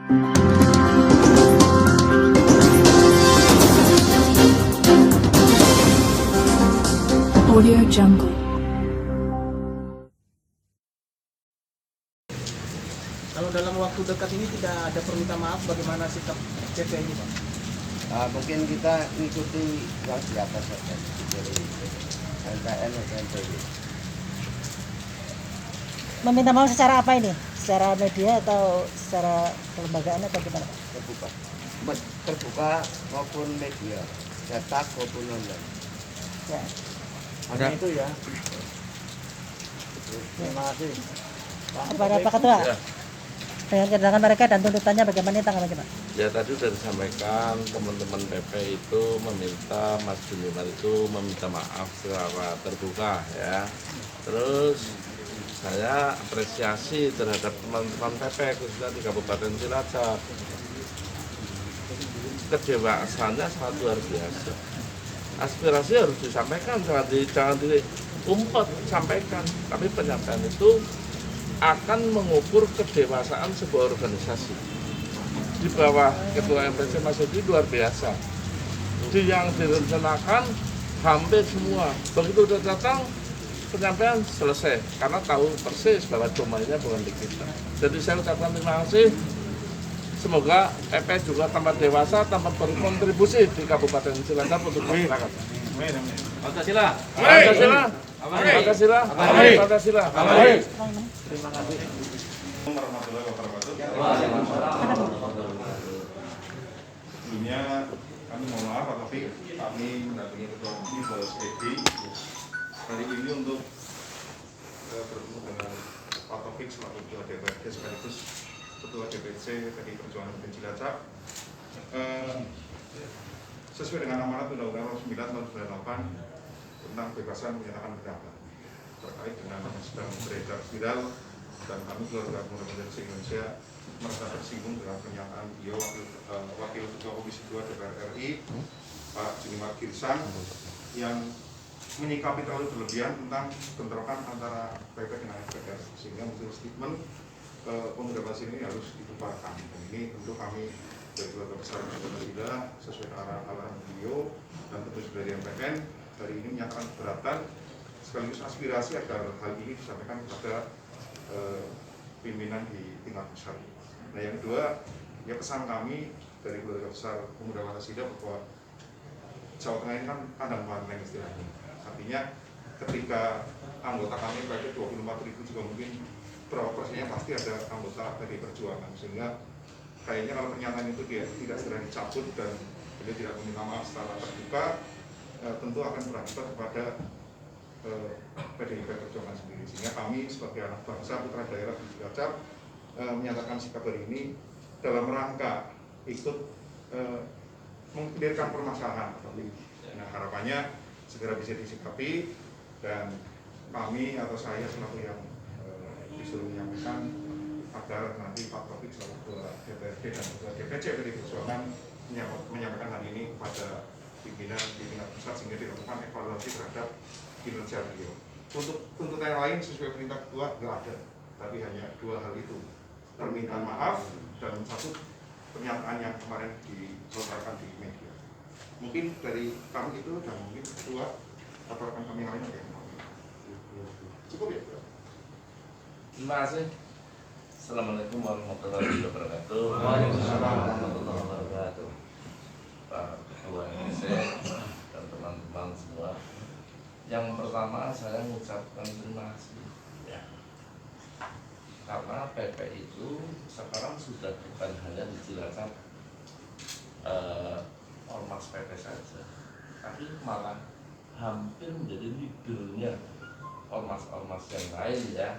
Audio Jungle. Kalau dalam waktu dekat ini tidak ada permintaan maaf, bagaimana sikap CP ini, Pak? Mungkin kita ikuti yang di atas saja, dari NPN atau NPB. Meminta maaf secara apa ini? Secara media atau secara kelembagaan atau gimana? Terbuka maupun media, cetak maupun online. Ya. Hanya itu ya. Terima kasih. Kepada Pak Ketua, dengan kedatangan mereka dan tuntutannya bagaimana tanggapannya, Pak? Ya tadi sudah disampaikan teman-teman PP itu meminta Mas Junior itu meminta maaf secara terbuka ya. Terus saya apresiasi terhadap teman-teman PP khususnya di Kabupaten Cilacap. Kedewasaannya sangat luar biasa. Aspirasi harus disampaikan, jangan diumpet, sampaikan. Tapi penyampaian itu akan mengukur kedewasaan sebuah organisasi. Di bawah Ketua MPC Mas Edi luar biasa. Yang direncanakan hampir semua. Begitu udah datang, penyampaian selesai. Karena tahu persis bahwa domainnya bukan di kita. Jadi saya ucapkan terima kasih. Semoga PP juga tambah dewasa, tambah berkontribusi di Kabupaten Cilacap untuk masyarakat. Pancasila. Pancasila. Pancasila. Pancasila. Terima kasih. Warahmatullahi wabarakatuh. Sebelumnya kami mohon maaf Pak Taufik, kami mendampingi Ketua Komisi Bos Edi hari ini untuk bertemu dengan Pak Taufik selaku Ketua DPRD sekaligus Ketua DPC dari Perjuangan Kabupaten Cilacap. Sesuai dengan amanat Undang-Undang Nomor 9 Tahun 98 tentang kebebasan menyatakan pendapat terkait dengan yang sedang beredar viral, dan kami keluarga Pemuda Pancasila Indonesia merasa tersinggung dengan pernyataan beliau Wakil Ketua Komisi 2 DPR RI Pak Junior Girsang yang menyikapi terlalu berlebihan tentang bentrokan antara PP dengan FPR, sehingga muncul statement Pemuda Pancasila ini harus dibubarkan. Dan ini tentu kami dari keluarga besar Pancasila sesuai arahan beliau dan tentu dari MPN hari ini menyatakan keberatan sekaligus aspirasi agar hal ini disampaikan kepada pimpinan di tingkat pusat. Nah yang kedua, ya pesan kami dari keluarga besar Pemuda Pancasila bahwa Jawa Tengah ini kan kandang banteng istilahnya. Artinya ketika anggota kami berada 24.000 juga mungkin berapa persennya pasti ada anggota dari Perjuangan, sehingga kayaknya kalau pernyataan itu dia tidak segera dicabut dan dia tidak meminta maaf secara terbuka, tentu akan berakibat kepada PDIP Perjuangan sendiri. Sehingga kami sebagai anak bangsa putra daerah di Cilacap menyatakan sikap hari ini dalam rangka ikut mengklirkan permasalahan. Nah harapannya segera bisa disikapi, dan kami atau saya selaku yang disuruh menyampaikan agar nanti Pak Taufik selaku Ketua DPRD dan Ketua DPC dari Perjuangan menyampaikan hal ini kepada pimpinan di tingkat pusat sehingga dilakukan evaluasi terhadap kinerja beliau. Untuk tuntutan yang lain sesuai perintah ketua nggak ada, tapi hanya dua hal itu, permintaan maaf dan satu pernyataan yang kemarin dilontarkan di media. Mungkin dari kami itu dan mungkin ketua atau rekan kami yang lain ada yang mau. Cukup ya? Terima kasih. Assalamualaikum warahmatullahi wabarakatuh. Waalaikumsalam warahmatullahi wabarakatuh. Pak Ketua MPC dan teman-teman semua. Yang pertama saya mengucapkan terima kasih ya. Karena PP itu sekarang sudah bukan hanya di Cilacap ormas PP saja, tapi malah hampir menjadi leadernya ormas-ormas yang lain ya.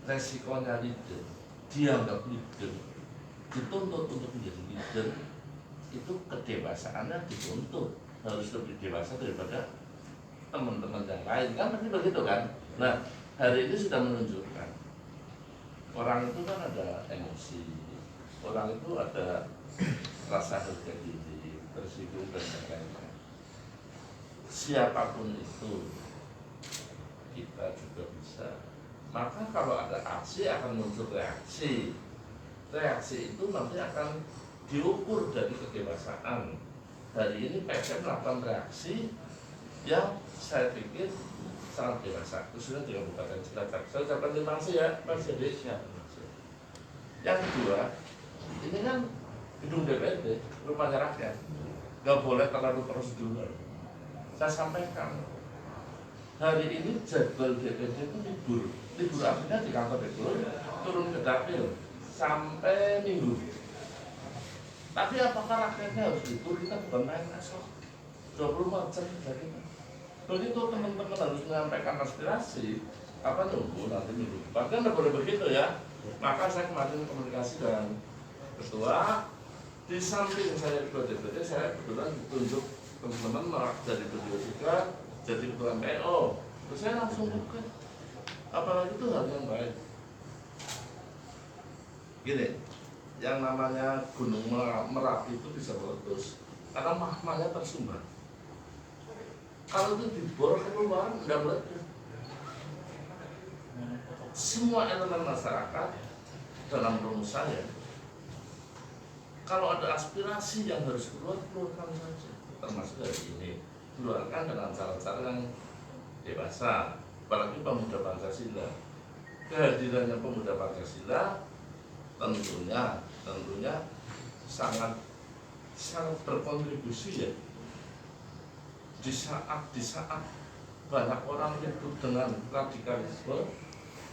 Resikonya leader, dianggap leader, dituntut untuk menjadi leader, itu kedewasaannya dituntut harus lebih dewasa daripada teman-teman yang lain, kan pasti begitu kan. Nah hari ini sudah menunjukkan orang itu kan ada emosi, orang itu ada rasa harga diri, tersinggung dan lain-lain. Siapapun itu kita juga bisa. Maka kalau ada aksi akan muncul reaksi. reaksi itu nanti akan diukur dari kedewasaan. Hari ini PPM melakukan reaksi yang saya pikir sangat dewasa, khususnya di Kabupaten Cilacap. Saya ucapkan terima kasih ya Pak Jadi. Yang kedua, ini kan gedung DPRD, rumahnya rakyat, nggak boleh terlalu prosedural. Saya sampaikan, hari ini jadwal DPRD itu libur artinya di kantor itu turun ke dapil sampai Minggu. Tapi apakah rakyatnya harus libur? Kita bukan main esok 24 jam dari begitu teman-teman harus menyampaikan aspirasi, apa nunggu nanti minggu depan kan nggak boleh begitu ya. Maka saya kemarin komunikasi dengan ketua, di samping saya ketua DPD, saya kebetulan ditunjuk teman-teman dari beliau juga jadi ketua MPO. Terus saya langsung buka, apalagi itu hal yang baik. Gini, yang namanya Gunung Merapi itu bisa meletus karena magmanya tersumbat. Kalau itu dibor keluar, nggak meletus. Semua elemen masyarakat dalam rumus saya, kalau ada aspirasi yang harus keluar, keluarkan saja. Termasuk dari ini, keluarkan dengan cara-cara yang dewasa. Apalagi pemuda Pancasila. Kehadirannya pemuda Pancasila tentunya sangat berkontribusi ya. Di saat banyak orang ribut dengan radikalisme,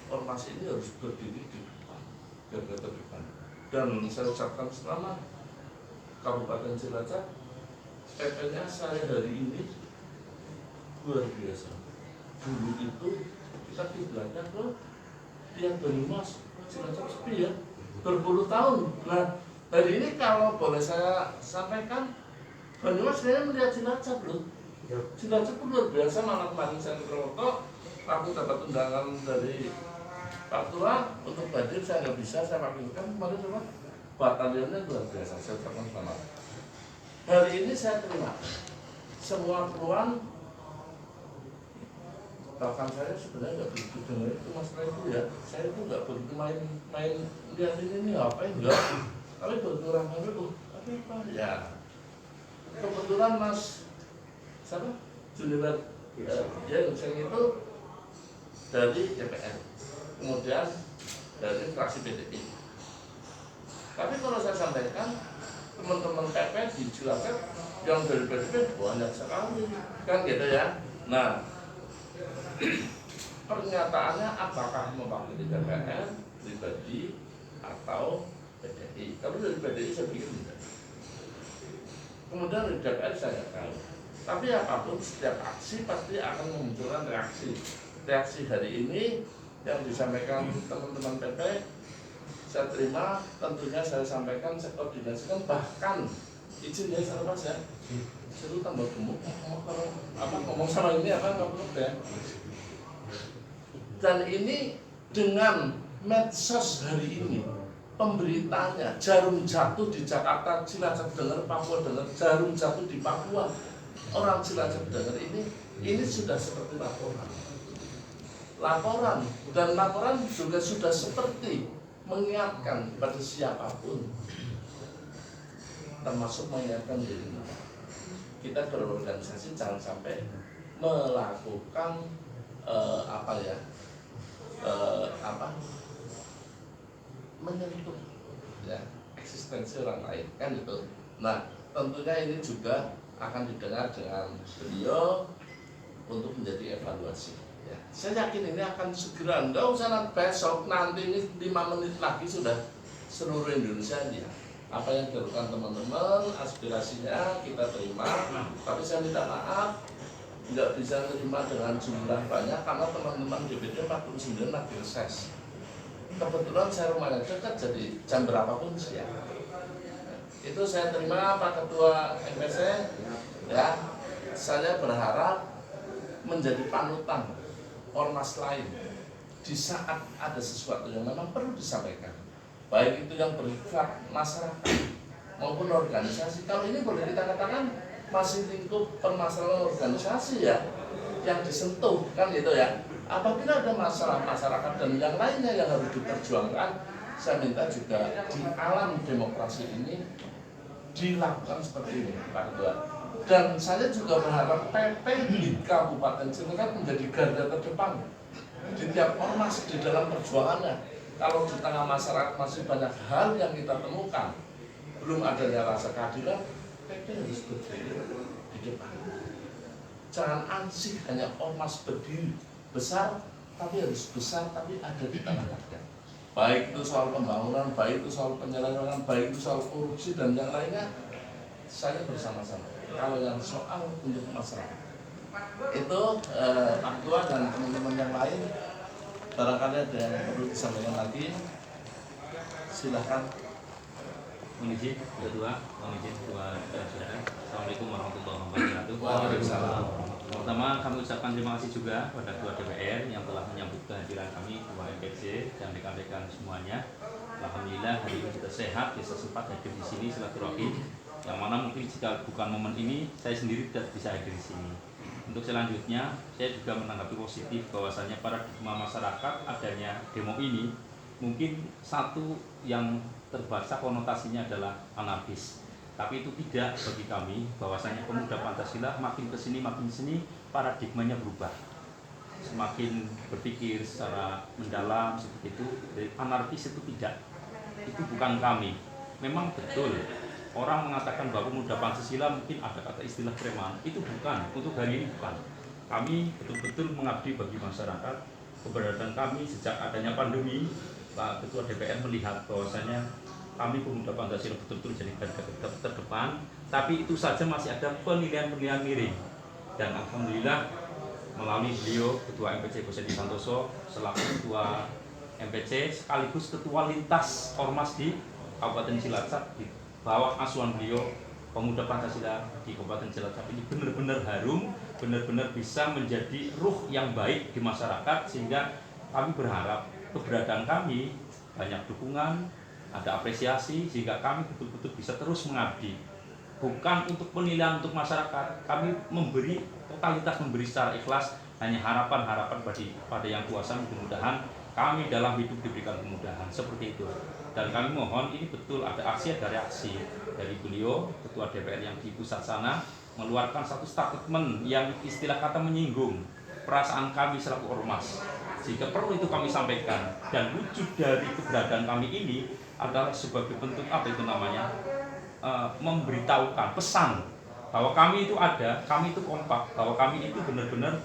ormas ini harus berdiri di depan, garda terdepan. Dan saya ucapkan selamat Kabupaten Cilacap, PP-nya saya hari ini luar biasa. Dulu itu kita kiblatnya ke Tiang Banyumas, Cilacap sepi ya, berpuluh tahun. Nah, hari ini kalau boleh saya sampaikan, Banyumas saya melihat Cilacap loh. Cilacap pun luar biasa. Malam kemarin saya ke Purwokerto, aku dapat undangan dari Pak Tua untuk hadir, saya nggak bisa, saya wakilkan kemarin sama batalionnya luar biasa. Saya ucapkan selamat. Hari ini saya terima semua peluang. Bahkan saya sebenarnya nggak begitu dengar itu masalah itu ya. Saya itu nggak begitu main lihat ini apa enggak. Tapi begitu orang baru, tapi apa ya? Kebetulan Mas siapa? Junior yang itu dari DPR, kemudian dari fraksi PDI. Tapi kalau saya sampaikan, teman-teman PP di Cilacap yang dari PDI banyak sekali, kan gitu ya. Nah, pernyataannya apakah mewakili DPR pribadi atau PDI? Kalau dari PDI saya pikir tidak. Kemudian dari DPR saya tahu. Tapi apapun, setiap aksi pasti akan memunculkan reaksi. Reaksi hari ini yang disampaikan teman-teman PP, saya terima, tentunya saya sampaikan, saya koordinasikan, bahkan izin ya saya pas ya. Saya tuh tambah gemuk, ngomong sama ini apa nggak perlu ya. Dan ini dengan medsos hari ini, pemberitanya jarum jatuh di Jakarta, Cilacap dengar, Papua dengar, jarum jatuh di Papua. Orang Cilacap dengar ini sudah seperti laporan dan laporan juga sudah seperti mengingatkan pada siapapun, termasuk mengingatkan diri kita berorganisasi jangan sampai melakukan menyentuh ya eksistensi orang lain kan itu. Nah, tentunya ini juga akan didengar dengan beliau untuk menjadi evaluasi. Ya. Saya yakin ini akan segera, enggak usah besok, nanti ini 5 menit lagi sudah seluruh Indonesia ya. Apa yang dilakukan teman-teman, aspirasinya kita terima, tapi saya minta maaf, nggak bisa terima dengan jumlah banyak karena teman-teman DPD 49 lagi reses. Kebetulan saya rumahnya dekat, jadi jam berapapun siap. Itu saya terima Pak Ketua MPC ya. Saya berharap menjadi panutan ormas lain di saat ada sesuatu yang memang perlu disampaikan, baik itu yang bersifat masyarakat maupun organisasi. Kalau ini boleh kita katakan masih lingkup permasalahan organisasi ya yang disentuh kan gitu ya. Apabila ada masalah masyarakat dan yang lainnya yang harus diperjuangkan, saya minta juga di alam demokrasi ini dilakukan seperti ini, Pak Ketua. Dan saya juga berharap PP di Kabupaten Cilacap menjadi garda terdepan di tiap ormas di dalam perjuangannya. Kalau di tengah masyarakat masih banyak hal yang kita temukan, belum adanya rasa keadilan, PP harus berdiri di depan. Jangan ansih hanya ormas berdiri besar, tapi harus besar tapi ada di tengah rakyat. Baik itu soal pembangunan, baik itu soal penyelenggaraan, baik itu soal korupsi dan yang lainnya, saya bersama-sama. Kalau yang soal untuk masyarakat, itu Pak Ketua dan teman-teman yang lain, barangkali ada yang perlu disampaikan lagi, silahkan. Mohon izin, Ketua, saudara. Assalamualaikum warahmatullahi wabarakatuh. Waalaikumsalam. Pertama, kami ucapkan terima kasih juga kepada Ketua DPR yang telah menyambut kehadiran kami, Ketua MPC dan rekan-rekan semuanya. Alhamdulillah hari ini kita sehat, bisa sempat hadir di sini silaturahim. Yang mana mungkin jika bukan momen ini, saya sendiri tidak bisa hadir di sini. Untuk selanjutnya, saya juga menanggapi positif bahwasannya paradigma masyarakat adanya demo ini mungkin satu yang terbaca konotasinya adalah anarkis. Tapi itu tidak bagi kami, bahwasanya pemuda Pancasila makin kesini paradigmanya berubah. Semakin berpikir secara mendalam seperti itu, dari anarkis itu tidak. Itu bukan kami. Memang betul orang mengatakan bahwa pemuda Pancasila mungkin ada kata istilah preman. Itu bukan, untuk hari ini bukan. Kami betul-betul mengabdi bagi masyarakat. Keberadaan kami sejak adanya pandemi, Pak Ketua DPR melihat bahwasanya kami pemuda Pancasila betul-betul jadi garda terdepan, tapi itu saja masih ada penilaian-penilaian miring. Dan alhamdulillah melalui beliau Ketua MPC Gosedi Santoso selaku Ketua MPC sekaligus Ketua Lintas Ormas di Kabupaten Cilacap di bawah asuhan beliau, pemuda Pancasila di Kabupaten Cilacap ini benar-benar harum, benar-benar bisa menjadi ruh yang baik di masyarakat, sehingga kami berharap keberadaan kami banyak dukungan, ada apresiasi, sehingga kami betul-betul bisa terus mengabdi. Bukan untuk penilaian untuk masyarakat, kami memberi totalitas, memberi secara ikhlas, hanya harapan-harapan pada yang kuasa, mudah-mudahan kami dalam hidup diberikan kemudahan, seperti itu. Dan kami mohon ini betul ada aksi, ada reaksi dari beliau, Ketua DPR yang di pusat sana, mengeluarkan satu statement yang istilah kata menyinggung perasaan kami selaku ormas. Jika perlu itu kami sampaikan, dan wujud dari keberadaan kami ini adalah sebagai bentuk apa itu namanya, memberitahukan pesan bahwa kami itu ada, kami itu kompak, bahwa kami itu benar-benar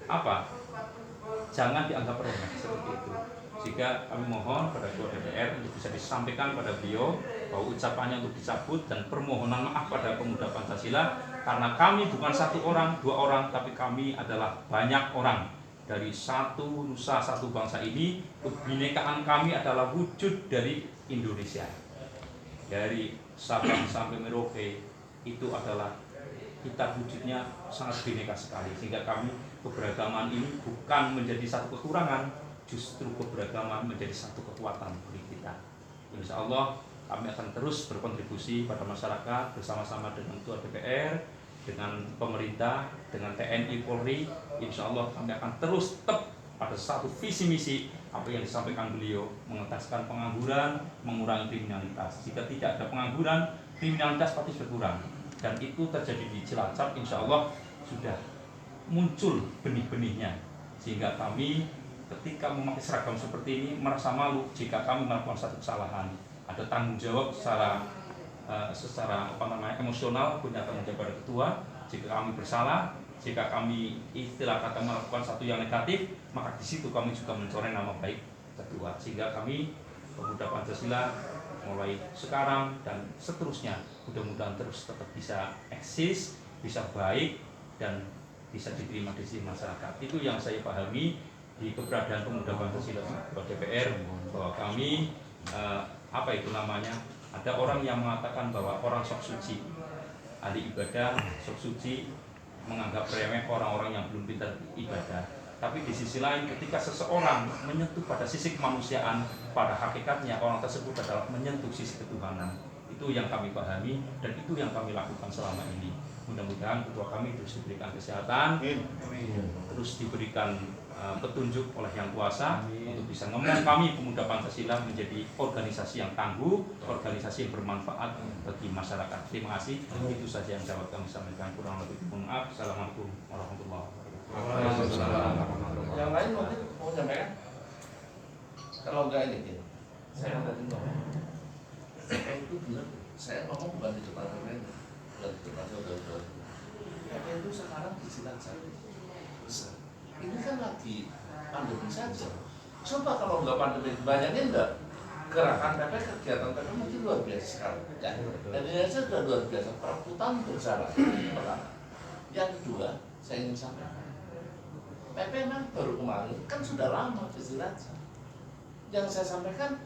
apa, jangan dianggap remeh seperti itu. Jika kami mohon pada Ketua DPR untuk bisa disampaikan pada beliau bahwa ucapannya untuk dicabut dan permohonan maaf pada pemuda Pancasila, karena kami bukan satu orang, dua orang, tapi kami adalah banyak orang. Dari satu nusa, satu bangsa ini, kebinekaan kami adalah wujud dari Indonesia. Dari Sabang sampai Merauke, itu adalah kita wujudnya sangat bineka sekali. Sehingga kami, keberagaman ini bukan menjadi satu kekurangan, justru keberagaman menjadi satu kekuatan bagi kita. Insya Allah kami akan terus berkontribusi pada masyarakat bersama-sama dengan Ketua DPR, dengan pemerintah, dengan TNI, Polri. Insya Allah kami akan terus tetap pada satu visi misi apa yang disampaikan beliau, mengentaskan pengangguran, mengurangi kriminalitas. Jika tidak ada pengangguran, kriminalitas pasti berkurang. Dan itu terjadi di Cilacap, insya Allah sudah muncul benih-benihnya. Sehingga kami ketika memakai seragam seperti ini merasa malu jika kami melakukan satu kesalahan. Ada tanggung jawab secara emosional, punya tanggung jawab pada ketua. Jika kami bersalah, jika kami istilah kata melakukan satu yang negatif, maka di situ kami juga mencoreng nama baik ketua. Sehingga kami pemuda Pancasila mulai sekarang dan seterusnya mudah-mudahan terus tetap bisa eksis, bisa baik dan bisa diterima di sisi masyarakat. Itu yang saya pahami di keberadaan pemuda Pancasila di DPR, bahwa kami apa itu namanya, ada orang yang mengatakan bahwa orang sok suci, ahli ibadah sok suci, menganggap remeh orang-orang yang belum pintar ibadah. Tapi di sisi lain ketika seseorang menyentuh pada sisi kemanusiaan, pada hakikatnya orang tersebut adalah menyentuh sisi ketuhanan. Itu yang kami pahami dan itu yang kami lakukan selama ini. Mudah-mudahan ketua kami terus diberikan kesehatan, terus diberikan petunjuk oleh Yang Kuasa untuk bisa membantu kami pemuda Pancasila menjadi organisasi yang tangguh, organisasi yang bermanfaat bagi masyarakat. Terima kasih. Itu saja yang dapat kami sampaikan. Kurang lebih mohon maaf. Assalamualaikum warahmatullahi wabarakatuh. Yang lain mungkin mau nyampaikan? Kalau enggak ini, saya tadi ngomong, itu benar. Saya ngomong bukan di depan orang, bukan di depan saudara-saudara. itu sekarang di Cilacap besar. Ini kan lagi pandemi saja. Coba kalau nggak pandemi, bayangin nggak gerakan PP, kegiatan PP mungkin luar biasa sekali. Ya, dan ini aja sudah luar biasa. Perebutan berjalan. Yang kedua, saya ingin sampaikan, PP memang baru kemarin, kan sudah lama di Cilacap. Yang saya sampaikan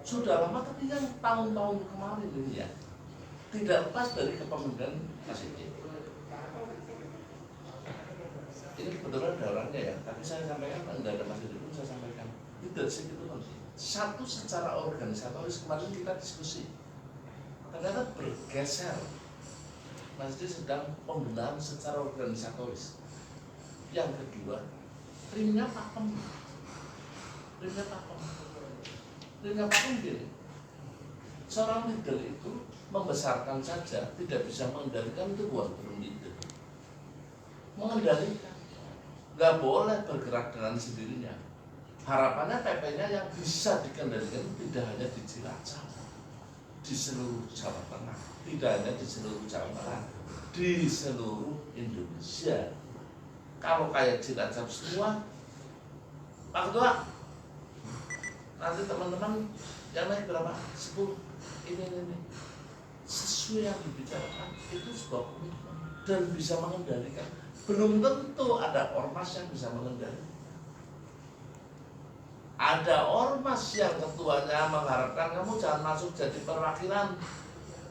sudah lama, tapi yang tahun-tahun kemarin ini ya tidak lepas dari kepemimpinan Mas Edi. Ini kebetulan ada orangnya ya, tapi saya sampaikan tidak ada Mas Edi pun saya sampaikan. Tidak segitu nanti. Satu secara organisatoris kemarin kita diskusi, ternyata bergeser. Mas Edi sedang pembenahan secara organisatoris. Yang kedua, rimnya pakem. Rimnya pakem. Rimnya pakem gini. Seorang leader itu membesarkan saja tidak bisa mengendalikan, itu bukan leader. Mengendalikan, nggak boleh bergerak dengan sendirinya. Harapannya PP-nya yang bisa dikendalikan tidak hanya di Cilacap, di seluruh Jawa Tengah, tidak hanya di seluruh Jawa Tengah, di seluruh Indonesia. Kalau kayak Cilacap semua, Pak Ketua, nanti teman-teman yang naik berapa? 10. Ini. Sesuai yang dibicarakan itu sebuah komitmen dan bisa mengendalikan. Belum tentu ada ormas yang bisa mengendalikan. Ada ormas yang ketuanya mengharapkan kamu jangan masuk jadi perwakilan,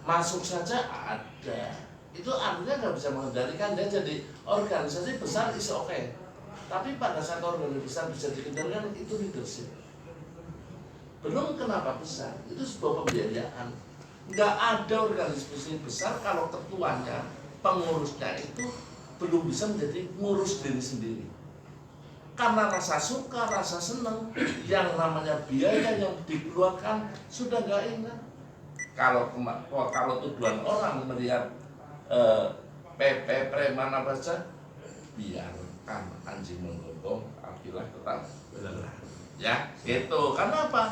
masuk saja ada. Itu artinya nggak bisa mengendalikan, dia jadi organisasi besar is okay. Tapi pada saat organisasi besar bisa dikendalikan itu leadership. Belum kenapa besar, itu sebuah pembiayaan. Nggak ada organisasi besar kalau ketuanya, pengurusnya itu belum bisa menjadi ngurus diri sendiri. Karena rasa suka, rasa senang, yang namanya biaya yang dikeluarkan sudah nggak ingat. Kalau tujuan orang melihat PP preman apa saja, biarkan anjing menggonggong, alhamdulillah tetap lelah. Ya, gitu. Karena apa?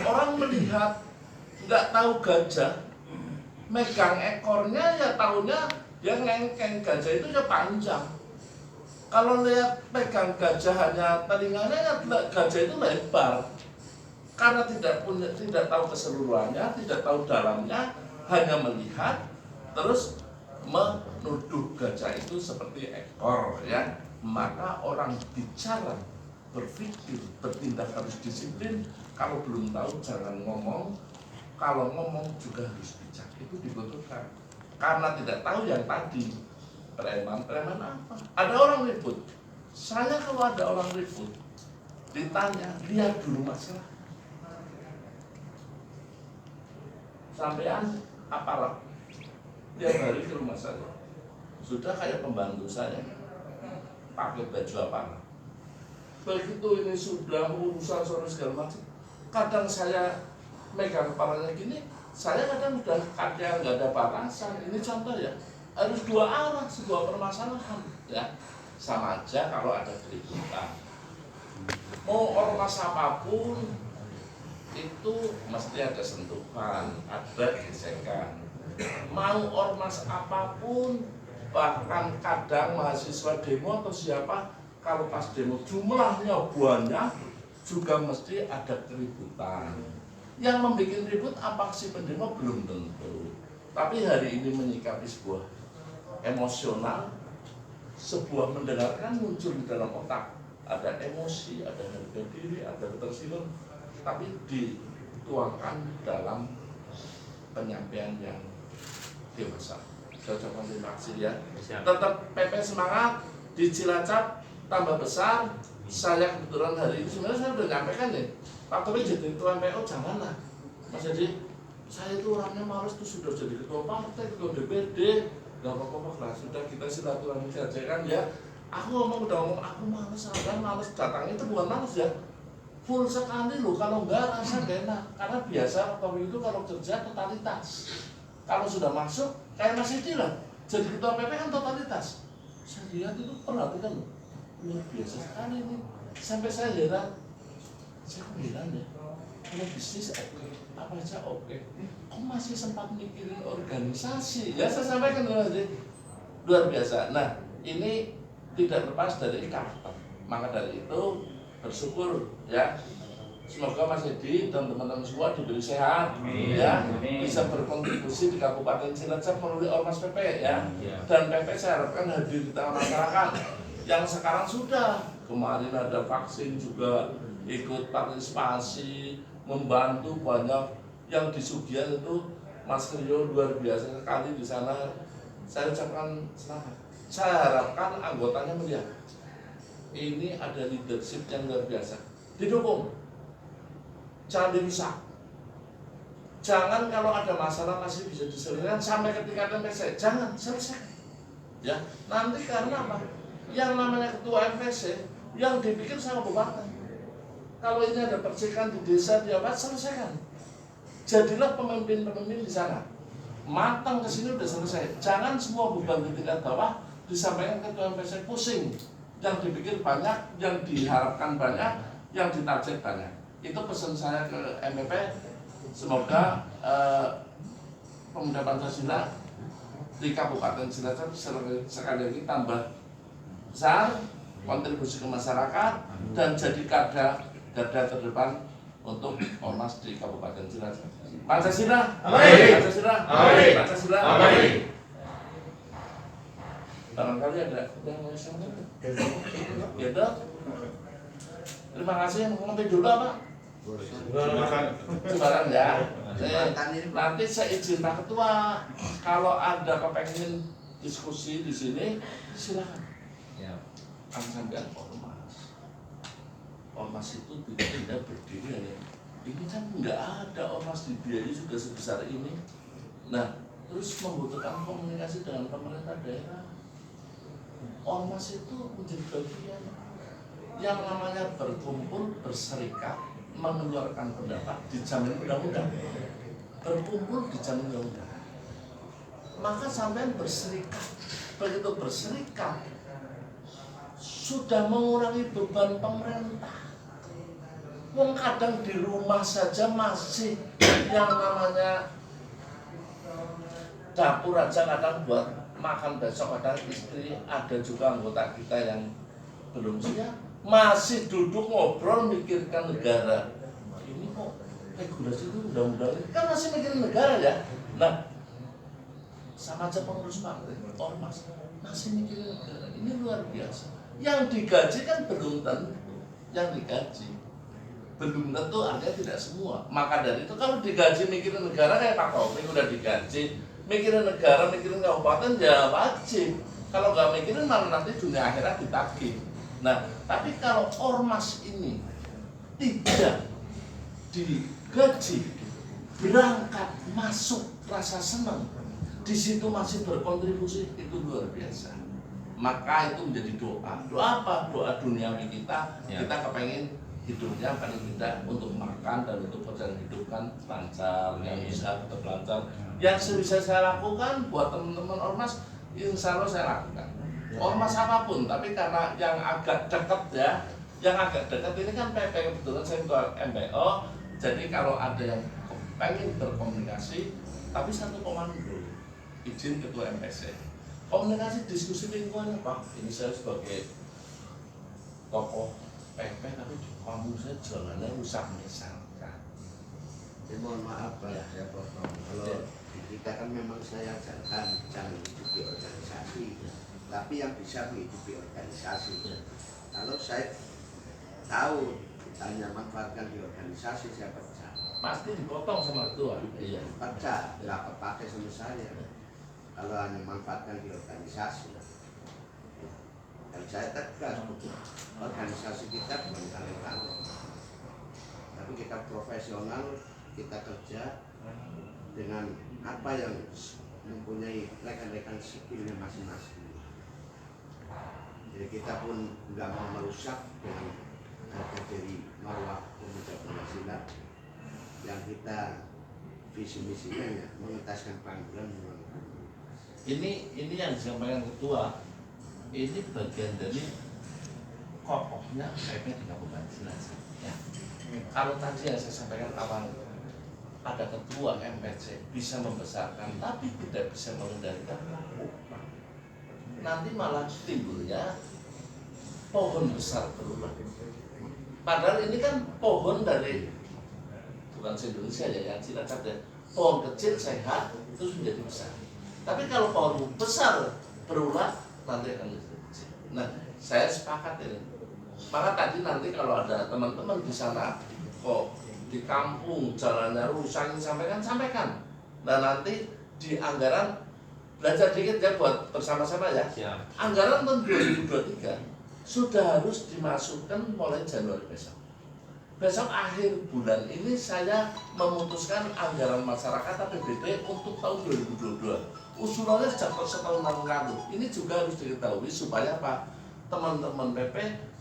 Orang melihat nggak tahu gajah, megang ekornya ya tahunya dia ngengkeng, gajah itu ya panjang. Kalau lihat pegang gajah hanya telinganya ya gajah itu lebar. Karena tidak tahu keseluruhannya, tidak tahu dalamnya, hanya melihat terus menuduh gajah itu seperti ekor ya. Maka orang bicara, berpikir, bertindak harus disiplin. Kalau belum tahu jangan ngomong, kalau ngomong juga harus bijak. Itu dibutuhkan. Karena tidak tahu yang tadi, preman apa? Ada orang ribut. Saya kalau ada orang ribut, ditanya, lihat dulu masalah. Sampean aparat tiap hari ke rumah saya, sudah kayak pembantu saya, pakai baju aparat. Begitu ini sudah urusan soal segala macam, kadang saya megang kepalanya gini, saya kadang udah kadang nggak ada batasan. Ini contoh ya, harus dua arah sebuah permasalahan ya. Sama aja kalau ada keributan, mau ormas apapun itu mesti ada sentuhan, ada gesekan. Mau ormas apapun, bahkan kadang mahasiswa demo atau siapa, kalau pas demo jumlahnya banyak juga mesti ada keributan. Yang membuat ribut apa si pendemo belum tentu. Tapi hari ini menyikapi sebuah emosional, sebuah mendengarkan muncul di dalam otak. Ada emosi, ada harga diri, ada ketersinggungan, tapi dituangkan dalam penyampaian yang dewasa. Saya ucapkan terima kasih ya. Tetap PP semangat, di Cilacap tambah besar. Saya kebetulan hari ini sebenarnya saya udah nyampaikan nih, Pak Tobi jadi ketua MPO janganlah. Mas jadi saya itu orangnya males tuh sudah jadi ketua partai, ketua DPD, Gak apa-apa lah, sudah kita silaturahmi saja kan ya. Aku udah ngomong, aku males datang itu bukan males ya. Full sekali loh, kalau enggak rasa gak enak. Karena biasa waktu itu kalau kerja totalitas. Kalau sudah masuk, kayak Mas Edi lah, jadi ketua PP kan totalitas. Saya lihat itu perhatikan loh, luar biasa sekali ini. Sampai saya heran, saya heran ya, kalau bisnis apa aja oke, kok masih sempat mikirin organisasi? Ya saya sampaikan loh, luar biasa. Nah ini tidak lepas dari karakter. Maka dari itu bersyukur ya. Semoga Mas Edi dan teman-teman semua diberi sehat, ya, bisa berkontribusi di Kabupaten Cilacap melalui Ormas PP ya. Dan PP saya harapkan hadir di tengah masyarakat yang sekarang sudah kemarin ada vaksin juga ikut partisipasi, membantu banyak yang di Sugian itu. Mas Rio luar biasa sekali di sana. Saya ucapkan selamat. Saya harapkan anggotanya melihat ini ada leadership yang luar biasa, didukung. Jangan dirusak. Jangan kalau ada masalah masih bisa diselesaikan sampai ke tingkat MPC. Jangan selesai. Ya, nanti karena apa? Yang namanya ketua MPC yang dibikin sama bupati. Kalau ini ada percikan di desa di apa, selesaikan. Jadilah pemimpin-pemimpin di sana. Matang ke sini udah selesai. Jangan semua beban di tingkat bawah disampaikan ke ketua MPC pusing. Yang dipikir banyak, yang diharapkan banyak, yang ditarget banyak. Itu pesan saya ke MPP. Semoga pemuda Pancasila di Kabupaten Cilacap sekali lagi tambah besar, kontribusi ke masyarakat, dan jadi garda terdepan untuk ormas di Kabupaten Cilacap. Pancasila, Pancasila, Pancasila. Barangkali ada yang mau sampaikan. Gitu. Terima kasih. Nanti dulu apa? Sebarang ya. Nanti saya izin Pak Ketua, kalau ada kepengen diskusi di sini, silakan. Kan sampean ormas. Ormas itu tidak berdiri ya. Ini kan nggak ada ormas dibiayai sudah sebesar ini. Nah, terus membutuhkan komunikasi dengan pemerintah daerah. Ormas itu menjadi bagian yang namanya berkumpul, berserikat, mengeluarkan pendapat dijamin undang-undang. Berkumpul dijamin undang-undang. Maka sampai berserikat. Begitu berserikat sudah mengurangi beban pemerintah. Wong kadang di rumah saja masih yang namanya dapur aja kadang buat makan besok, kadang istri, ada juga anggota kita yang belum siap. Masih duduk ngobrol mikirkan negara. Ini kok regulasi itu undang-undang ini kan masih mikirin negara ya. Nah, sama aja pengurus partai, ormas masih mikirin negara. Ini luar biasa. Yang digaji kan belum tentu. Yang digaji belum tentu, artinya tidak semua. Maka dari itu kalau digaji mikirin negara kayak Pak Taufik udah digaji, mikirin negara, mikirin kabupaten ya wajib. Kalau nggak mikirin malah nanti dunia akhirat ditagih. Nah, tapi kalau ormas ini tidak digaji, berangkat, masuk, rasa senang, di situ masih berkontribusi, itu luar biasa. Maka itu menjadi doa. Doa apa? Doa duniawi kita. Kita kepengen hidupnya paling tidak untuk makan dan untuk perjalanan hidup kan lancar, yang bisa tetap lancar. Yang bisa saya lakukan buat teman-teman ormas, insya Allah saya lakukan. Ormas apapun, tapi karena yang agak dekat ya, yang agak dekat ini kan PP, kebetulan saya ketua MPO, jadi kalau ada yang pengen berkomunikasi, tapi satu komando, izin ketua MPC, komunikasi diskusi lingkungan Pak, ini saya sebagai tokoh PP, tapi kamu saya jalannya rusak misalkan. Mohon maaf Pak, saya potong. Kalau kita kan memang saya ajarkan jangan hidupi organisasi. Tapi yang bisa menghidupi organisasi. Kalau saya tahu hanya manfaatkan di organisasi, saya pecah. Pasti dipotong sama ketua. Iya, pecah, nggak kepake sama saya. Kalau hanya manfaatkan di organisasi, dan saya tegas, organisasi kita bukan kaleng-kaleng, tapi kita profesional, kita kerja dengan apa yang mempunyai rekan-rekan sipilnya masing-masing. Jadi kita pun nggak mau merusak dengan harga diri marwah pemuda Pancasila yang kita visi misinya ya mengentaskan panggilan. Ini yang disampaikan ketua, ini bagian dari kokohnya PP di Kabupaten Cilacap. Ya. Kalau tadi yang saya sampaikan awal, ada ketua MPC bisa membesarkan, tapi tidak bisa mengendalikan, nanti malah timbulnya pohon besar berulang. Padahal ini kan pohon dari bukan se-Indonesia ya, yang Cilacap ya. Pohon kecil sehat terus menjadi besar. Tapi kalau pohon besar berulang nanti akan menjadi kecil. Nah, saya sepakat ini. Maka tadi nanti kalau ada teman-teman di sana kok di kampung jalannya rusak, sampaikan. Nah nanti di anggaran belajar dikit ya buat bersama-sama ya. Siap. Anggaran tahun 2023 sudah harus dimasukkan mulai Januari besok. Besok akhir bulan ini saya memutuskan anggaran masyarakat APBD untuk tahun 2022. Usulannya sejak setahun lalu. Ini juga harus diketahui supaya apa? Teman-teman PP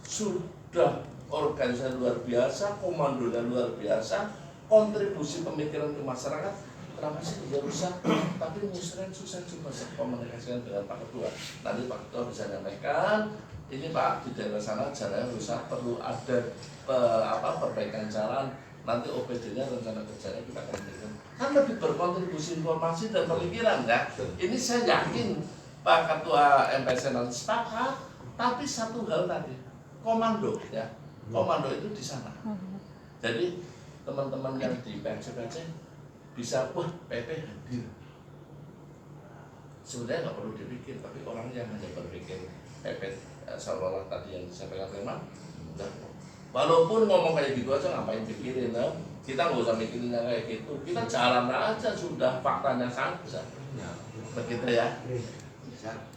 sudah organisasi luar biasa, komandonya luar biasa, kontribusi pemikiran ke masyarakat. Kenapa sih tidak rusak? Tapi musren susah coba komunikasikan dengan Pak Ketua. Nanti Pak Ketua bisa nyampaikan, ini Pak di daerah sana jalannya rusak, perlu ada perbaikan jalan. Nanti OPD-nya rencana kerjanya kita akan berikan. Kan lebih berkontribusi informasi dan pemikiran ya. Ini saya yakin Pak Ketua MPC nanti sepakat. Tapi satu hal tadi, komando ya. Komando itu di sana. Jadi teman-teman yang di PNC bisa, wah PP hadir. Sebenarnya nggak perlu dipikir, tapi orang yang hanya berpikir PP seolah-olah tadi yang disampaikan memang udah. Walaupun ngomong kayak gitu aja ngapain pikirin, ya? Kita nggak usah mikirinnya kayak gitu. Kita jalan aja sudah, faktanya sangat besar. Begitu ya. Bisa.